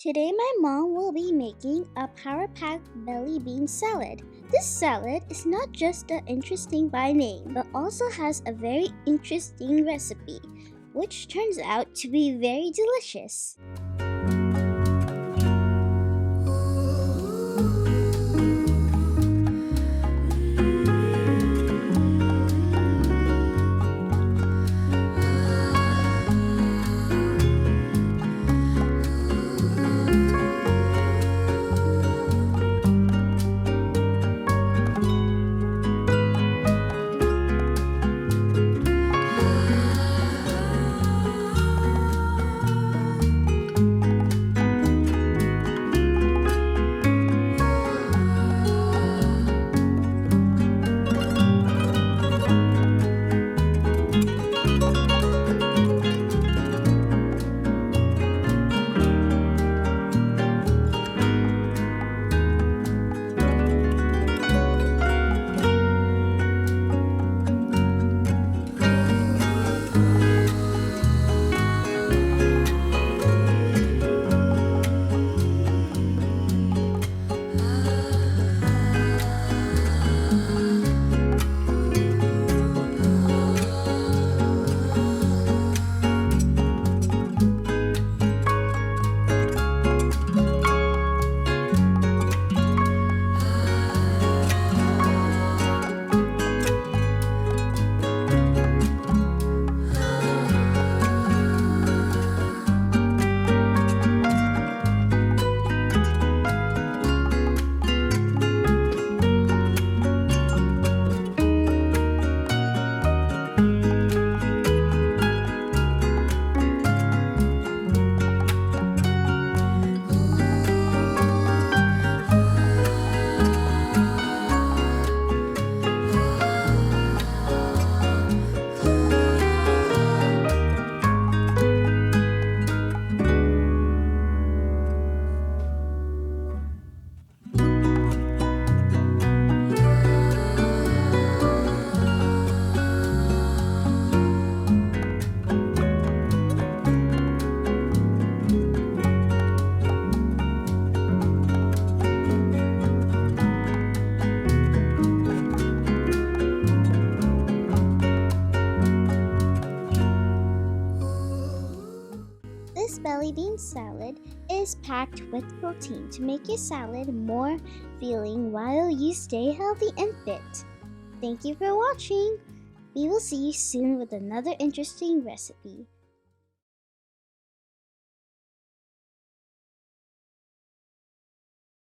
Today my mom will be making a power-packed belly bean salad. This salad is not just interesting by name, but also has a very interesting recipe, which turns out to be very delicious. This belly bean salad is packed with protein to make your salad more filling while you stay healthy and fit. Thank you for watching. We will see you soon with another interesting recipe.